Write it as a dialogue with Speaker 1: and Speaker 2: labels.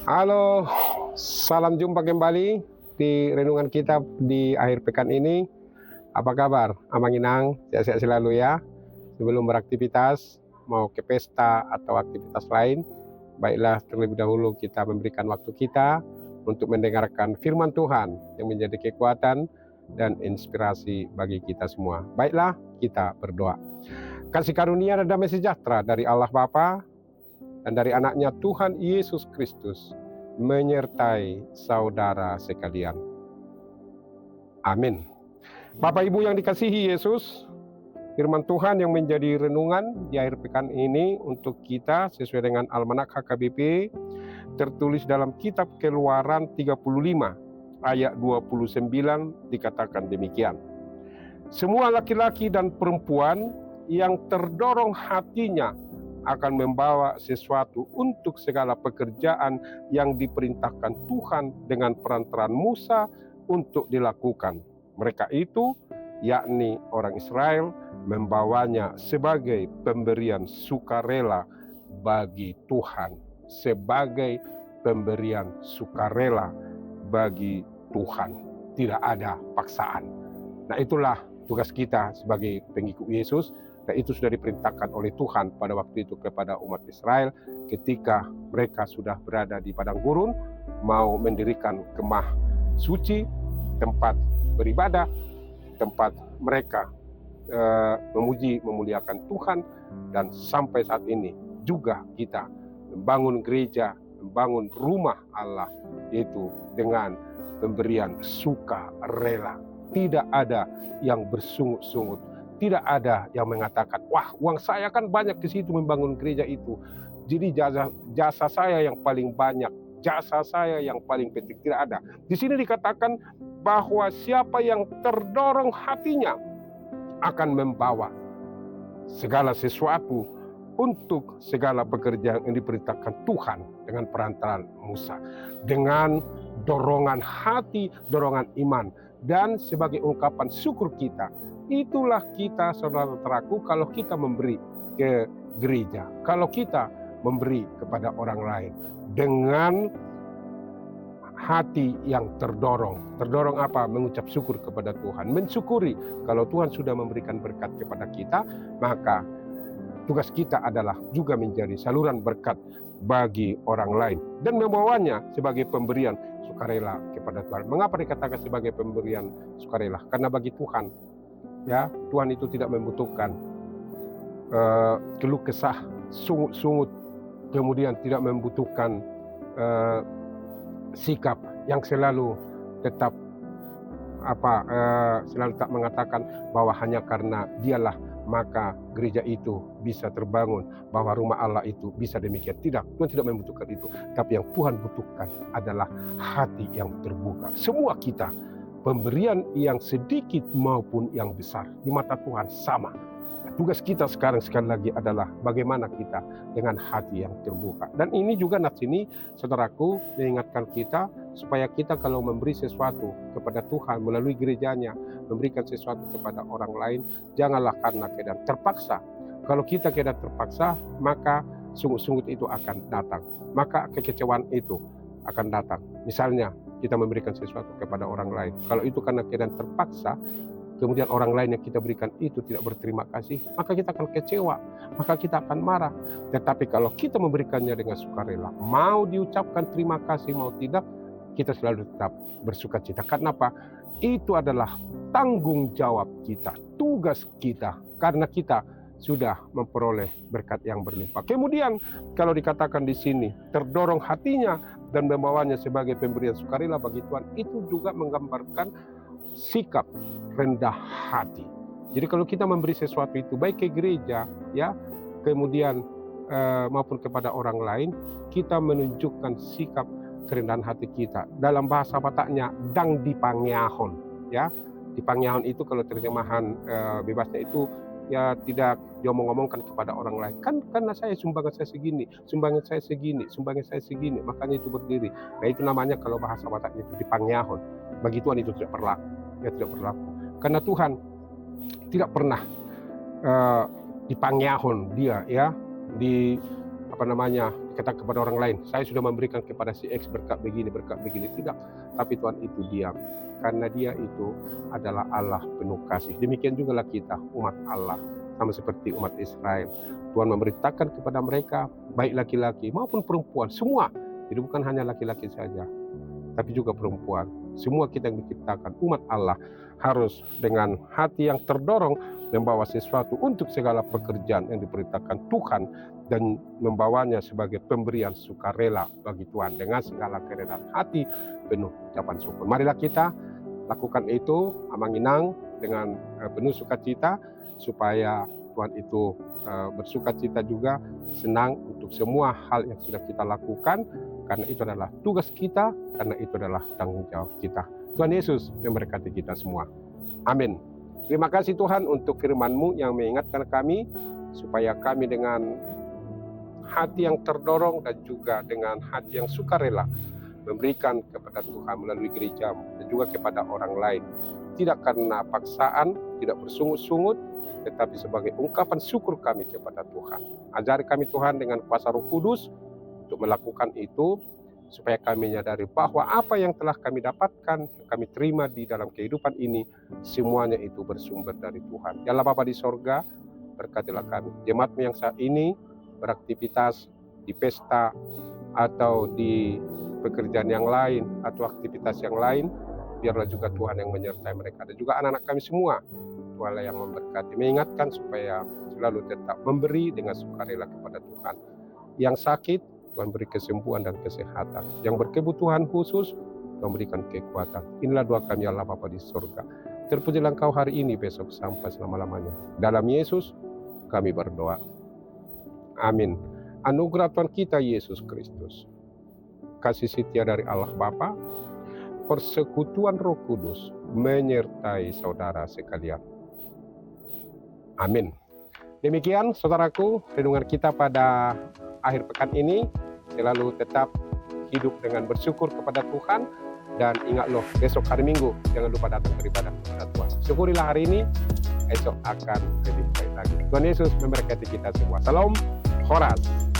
Speaker 1: Halo, salam jumpa kembali di renungan kita di akhir pekan ini. Apa kabar? Amanginang, sehat-sehat selalu ya. Sebelum beraktivitas, mau ke pesta atau aktivitas lain, baiklah terlebih dahulu kita memberikan waktu kita untuk mendengarkan firman Tuhan yang menjadi kekuatan dan inspirasi bagi kita semua. Baiklah, kita berdoa. Kasih karunia dan damai sejahtera dari Allah Bapa dan dari anaknya Tuhan Yesus Kristus menyertai saudara sekalian. Amin. Bapak Ibu yang dikasihi Yesus, firman Tuhan yang menjadi renungan di akhir pekan ini untuk kita sesuai dengan Almanak HKBP tertulis dalam kitab Keluaran 35 ayat 29 dikatakan demikian. Semua laki-laki dan perempuan yang terdorong hatinya akan membawa sesuatu untuk segala pekerjaan yang diperintahkan Tuhan dengan perantaraan Musa untuk dilakukan. Mereka itu, yakni orang Israel, membawanya sebagai pemberian sukarela bagi Tuhan. Sebagai pemberian sukarela bagi Tuhan. Tidak ada paksaan. Nah, itulah tugas kita sebagai pengikut Yesus. Dan itu sudah diperintahkan oleh Tuhan pada waktu itu kepada umat Israel ketika mereka sudah berada di padang gurun, mau mendirikan kemah suci, tempat beribadah, tempat mereka memuji, memuliakan Tuhan. Dan sampai saat ini juga kita membangun gereja, membangun rumah Allah itu dengan pemberian sukarela. Tidak ada yang bersungut-sungut. Tidak ada yang mengatakan, wah uang saya kan banyak di situ membangun gereja itu. Jadi jasa saya yang paling banyak, jasa saya yang paling penting. Tidak ada. Di sini dikatakan bahwa siapa yang terdorong hatinya akan membawa segala sesuatu untuk segala pekerjaan yang diperintahkan Tuhan dengan perantaraan Musa. Dengan dorongan hati, dorongan iman. Dan sebagai ungkapan syukur kita, itulah kita saudara-saudaraku kalau kita memberi ke gereja, kalau kita memberi kepada orang lain dengan hati yang terdorong. Terdorong apa? Mengucap syukur kepada Tuhan, mensyukuri kalau Tuhan sudah memberikan berkat kepada kita, maka tugas kita adalah juga menjadi saluran berkat bagi orang lain dan membawanya sebagai pemberian sukarela kepada Tuhan. Mengapa dikatakan sebagai pemberian sukarela? Karena bagi Tuhan, ya, Tuhan itu tidak membutuhkan keluh kesah, sungut-sungut, kemudian tidak membutuhkan sikap yang selalu tetap selalu tak mengatakan bahwa hanya karena dialah maka gereja itu bisa terbangun, bahwa rumah Allah itu bisa demikian. Tidak, Tuhan tidak membutuhkan itu. Tapi yang Tuhan butuhkan adalah hati yang terbuka. Semua kita, pemberian yang sedikit maupun yang besar, di mata Tuhan sama. Tugas kita sekarang sekali lagi adalah bagaimana kita dengan hati yang terbuka. Dan ini juga nats ini, saudaraku, mengingatkan kita supaya kita kalau memberi sesuatu kepada Tuhan melalui gerejanya, memberikan sesuatu kepada orang lain, janganlah karena keadaan terpaksa. Kalau kita keadaan terpaksa, maka sungut-sungut itu akan datang. Maka kekecewaan itu akan datang. Misalnya, kita memberikan sesuatu kepada orang lain. Kalau itu karena keadaan terpaksa, kemudian orang lain yang kita berikan itu tidak berterima kasih, maka kita akan kecewa, maka kita akan marah. Tetapi kalau kita memberikannya dengan sukarela, mau diucapkan terima kasih, mau tidak, kita selalu tetap bersuka cita. Karena apa? Itu adalah tanggung jawab kita, tugas kita, karena kita sudah memperoleh berkat yang berlimpah. Kemudian kalau dikatakan di sini, terdorong hatinya dan membawanya sebagai pemberian sukarela bagi Tuhan, itu juga menggambarkan sikap rendah hati. Jadi kalau kita memberi sesuatu itu baik ke gereja, ya, kemudian maupun kepada orang lain, kita menunjukkan sikap kerendahan hati kita. Dalam bahasa Bataknya, dang dipangyahon, ya. Dipangyahon itu kalau terjemahan bebasnya itu ya tidak diomong-omongkan kepada orang lain. Kan karena saya sumbangan saya segini, sumbangan saya segini, sumbangan saya segini, makanya itu berdiri. Nah, itu namanya kalau bahasa Bataknya itu dipangyahon. Bagi Tuhan itu tidak berlaku. Ya, tidak berlaku. Karena Tuhan tidak pernah dipangyahon dia, ya, dikatakan kepada orang lain, saya sudah memberikan kepada si X berkat begini. Tidak, tapi Tuhan itu diam, karena Dia itu adalah Allah penuh kasih. Demikian juga lah kita, umat Allah, sama seperti umat Israel. Tuhan memberitakan kepada mereka, baik laki-laki maupun perempuan, semua. Jadi bukan hanya laki-laki saja, tapi juga perempuan. Semua kita yang diciptakan, umat Allah, harus dengan hati yang terdorong membawa sesuatu untuk segala pekerjaan yang diperintahkan Tuhan, dan membawanya sebagai pemberian sukarela bagi Tuhan dengan segala kerendahan hati penuh ucapan syukur. Marilah kita lakukan itu, amanginang dengan penuh sukacita, supaya Tuhan itu bersukacita juga, senang untuk semua hal yang sudah kita lakukan, karena itu adalah tugas kita, karena itu adalah tanggung jawab kita. Tuhan Yesus memberkati kita semua. Amin. Terima kasih Tuhan untuk firman-Mu yang mengingatkan kami, supaya kami dengan hati yang terdorong dan juga dengan hati yang sukarela memberikan kepada Tuhan melalui gereja dan juga kepada orang lain. Tidak karena paksaan, tidak bersungut-sungut, tetapi sebagai ungkapan syukur kami kepada Tuhan. Ajari kami Tuhan dengan kuasa Roh Kudus untuk melakukan itu, supaya kami menyadari bahwa apa yang telah kami dapatkan, kami terima di dalam kehidupan ini, semuanya itu bersumber dari Tuhan. Ya Allah Bapa di sorga, berkatilah kami. Jemaat-Mu yang saat ini beraktivitas di pesta atau di pekerjaan yang lain atau aktivitas yang lain, biarlah juga Tuhan yang menyertai mereka, dan juga anak-anak kami semua. Tuhanlah yang memberkati, mengingatkan supaya selalu tetap memberi dengan sukarela kepada Tuhan. Yang sakit, Tuhan beri kesembuhan dan kesehatan. Yang berkebutuhan khusus, Tuhan berikan kekuatan. Inilah doa kami Allah Bapa di surga. Terpujilah Engkau hari ini, besok sampai selama-lamanya. Dalam Yesus kami berdoa. Amin. Anugerah Tuhan kita Yesus Kristus, kasih setia dari Allah Bapa, persekutuan Roh Kudus menyertai saudara sekalian. Amin. Demikian saudaraku, renungan kita pada akhir pekan ini. Selalu tetap hidup dengan bersyukur kepada Tuhan, dan ingat loh, besok hari Minggu jangan lupa datang beribadah kepada Tuhan. Syukurilah hari ini, esok akan lebih baik lagi. Tuhan Yesus memberkati kita semua. Salam Horas.